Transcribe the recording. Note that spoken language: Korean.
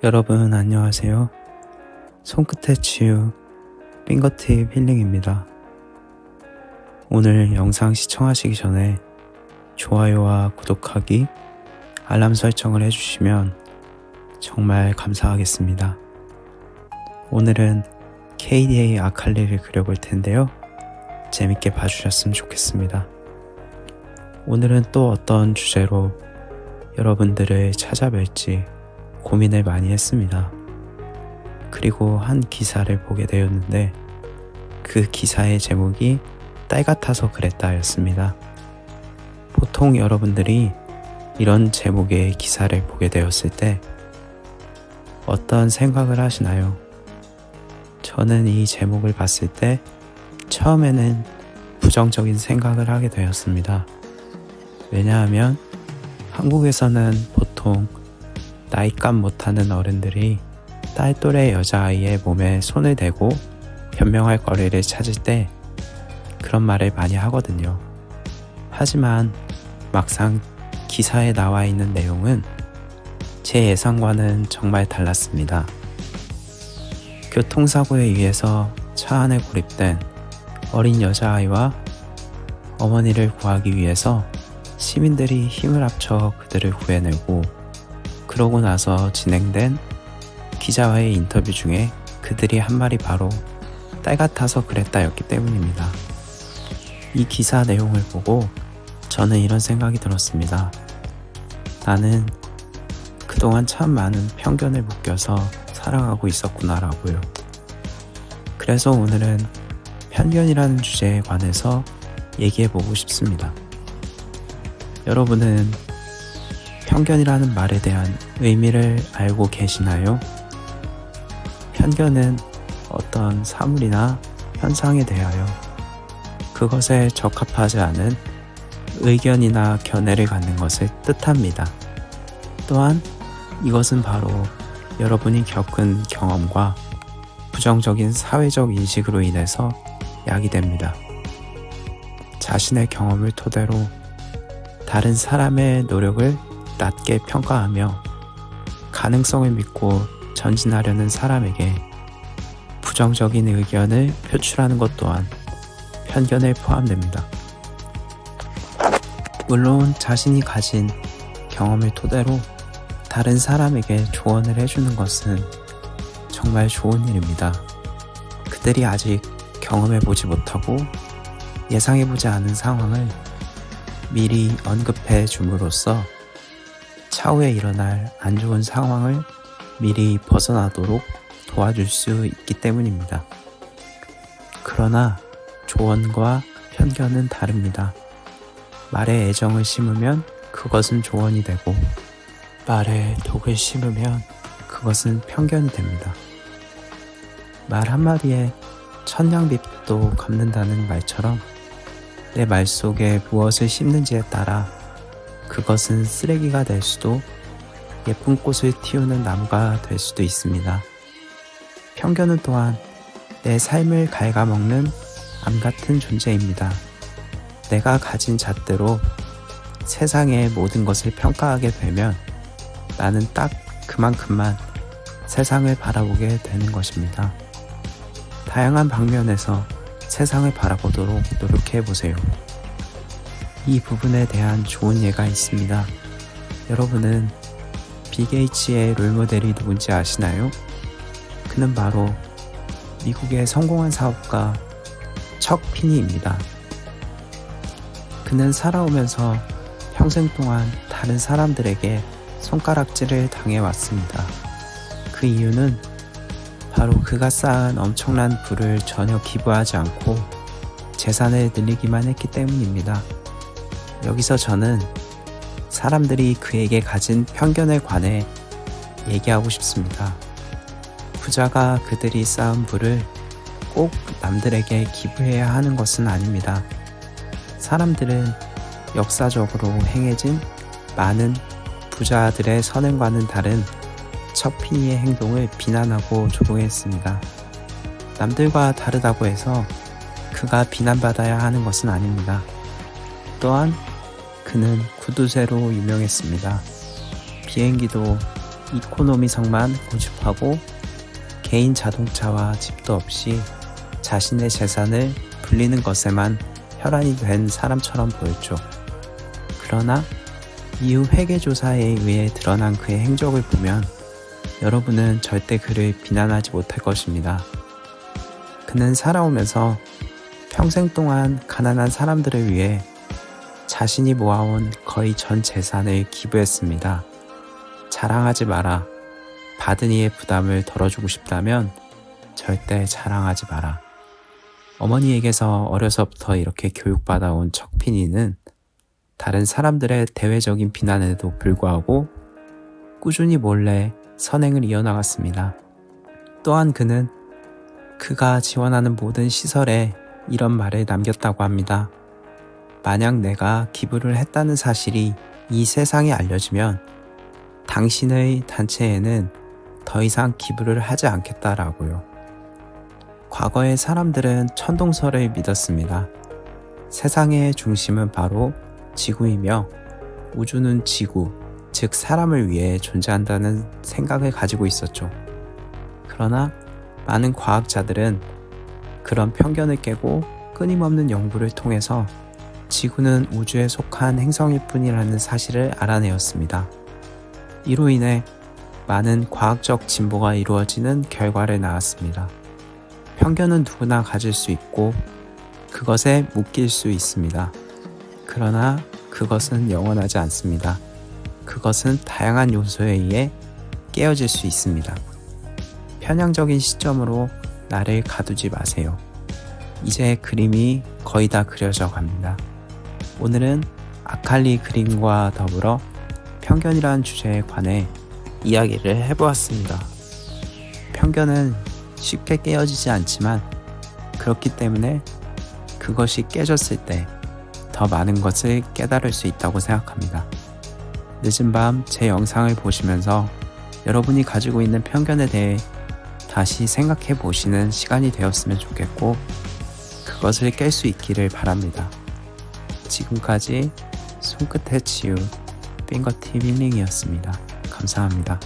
여러분 안녕하세요. 손끝의 치유 핑거팁 힐링입니다. 오늘 영상 시청하시기 전에 좋아요와 구독하기, 알람 설정을 해주시면 정말 감사하겠습니다. 오늘은 KDA 아칼리를 그려볼 텐데요. 재밌게 봐주셨으면 좋겠습니다. 오늘은 또 어떤 주제로 여러분들을 찾아뵐지 고민을 많이 했습니다. 그리고 한 기사를 보게 되었는데 그 기사의 제목이 딸 같아서 그랬다 였습니다. 보통 여러분들이 이런 제목의 기사를 보게 되었을 때 어떤 생각을 하시나요? 저는 이 제목을 봤을 때 처음에는 부정적인 생각을 하게 되었습니다. 왜냐하면 한국에서는 보통 나이값 못하는 어른들이 딸 또래 여자아이의 몸에 손을 대고 변명할 거리를 찾을 때 그런 말을 많이 하거든요. 하지만 막상 기사에 나와 있는 내용은 제 예상과는 정말 달랐습니다. 교통사고에 의해서 차 안에 고립된 어린 여자아이와 어머니를 구하기 위해서 시민들이 힘을 합쳐 그들을 구해내고, 그러고 나서 진행된 기자와의 인터뷰 중에 그들이 한 말이 바로 딸 같아서 그랬다 였기 때문입니다. 이 기사 내용을 보고 저는 이런 생각이 들었습니다. 나는 그동안 참 많은 편견을 묶여서 살아가고 있었구나 라고요. 그래서 오늘은 편견이라는 주제에 관해서 얘기해보고 싶습니다. 여러분은 편견이라는 말에 대한 의미를 알고 계시나요? 편견은 어떤 사물이나 현상에 대하여 그것에 적합하지 않은 의견이나 견해를 갖는 것을 뜻합니다. 또한 이것은 바로 여러분이 겪은 경험과 부정적인 사회적 인식으로 인해서 야기됩니다. 자신의 경험을 토대로 다른 사람의 노력을 낮게 평가하며 가능성을 믿고 전진하려는 사람에게 부정적인 의견을 표출하는 것 또한 편견에 포함됩니다. 물론 자신이 가진 경험을 토대로 다른 사람에게 조언을 해주는 것은 정말 좋은 일입니다. 그들이 아직 경험해보지 못하고 예상해보지 않은 상황을 미리 언급해 줌으로써 차후에 일어날 안 좋은 상황을 미리 벗어나도록 도와줄 수 있기 때문입니다. 그러나 조언과 편견은 다릅니다. 말에 애정을 심으면 그것은 조언이 되고, 말에 독을 심으면 그것은 편견이 됩니다. 말 한마디에 천냥빚도 갚는다는 말처럼 내 말 속에 무엇을 심는지에 따라 그것은 쓰레기가 될 수도 예쁜 꽃을 틔우는 나무가 될 수도 있습니다. 편견은 또한 내 삶을 갉아먹는 암 같은 존재입니다. 내가 가진 잣대로 세상의 모든 것을 평가하게 되면 나는 딱 그만큼만 세상을 바라보게 되는 것입니다. 다양한 방면에서 세상을 바라보도록 노력해보세요. 이 부분에 대한 좋은 예가 있습니다. 여러분은 빌 게이츠의 롤모델이 누군지 아시나요? 그는 바로 미국의 성공한 사업가 척 피니입니다. 그는 살아오면서 평생 동안 다른 사람들에게 손가락질을 당해왔습니다. 그 이유는 바로 그가 쌓은 엄청난 부를 전혀 기부하지 않고 재산을 늘리기만 했기 때문입니다. 여기서 저는 사람들이 그에게 가진 편견에 관해 얘기하고 싶습니다. 부자가 그들이 쌓은 부를 꼭 남들에게 기부해야 하는 것은 아닙니다. 사람들은 역사적으로 행해진 많은 부자들의 선행과는 다른 척 피니의 행동을 비난하고 조롱했습니다. 남들과 다르다고 해서 그가 비난받아야 하는 것은 아닙니다. 또한 그는 구두쇠로 유명했습니다. 비행기도 이코노미성만 고집하고 개인 자동차와 집도 없이 자신의 재산을 불리는 것에만 혈안이 된 사람처럼 보였죠. 그러나 이후 회계조사에 의해 드러난 그의 행적을 보면 여러분은 절대 그를 비난하지 못할 것입니다. 그는 살아오면서 평생 동안 가난한 사람들을 위해 자신이 모아온 거의 전 재산을 기부했습니다. 자랑하지 마라. 받은 이의 부담을 덜어주고 싶다면 절대 자랑하지 마라. 어머니에게서 어려서부터 이렇게 교육받아온 척피니는 다른 사람들의 대외적인 비난에도 불구하고 꾸준히 몰래 선행을 이어나갔습니다. 또한 그는 그가 지원하는 모든 시설에 이런 말을 남겼다고 합니다. 만약 내가 기부를 했다는 사실이 이 세상에 알려지면 당신의 단체에는 더 이상 기부를 하지 않겠다라고요. 과거의 사람들은 천동설을 믿었습니다. 세상의 중심은 바로 지구이며 우주는 지구, 즉 사람을 위해 존재한다는 생각을 가지고 있었죠. 그러나 많은 과학자들은 그런 편견을 깨고 끊임없는 연구를 통해서 지구는 우주에 속한 행성일 뿐이라는 사실을 알아내었습니다. 이로 인해 많은 과학적 진보가 이루어지는 결과를 낳았습니다. 편견은 누구나 가질 수 있고 그것에 묶일 수 있습니다. 그러나 그것은 영원하지 않습니다. 그것은 다양한 요소에 의해 깨어질 수 있습니다. 편향적인 시점으로 나를 가두지 마세요. 이제 그림이 거의 다 그려져 갑니다. 오늘은 아칼리 그림과 더불어 편견이라는 주제에 관해 이야기를 해보았습니다. 편견은 쉽게 깨어지지 않지만 그렇기 때문에 그것이 깨졌을 때 더 많은 것을 깨달을 수 있다고 생각합니다. 늦은 밤 제 영상을 보시면서 여러분이 가지고 있는 편견에 대해 다시 생각해 보시는 시간이 되었으면 좋겠고 그것을 깰 수 있기를 바랍니다. 지금까지 손끝의 치유 핑거팁 힐링이었습니다. 감사합니다.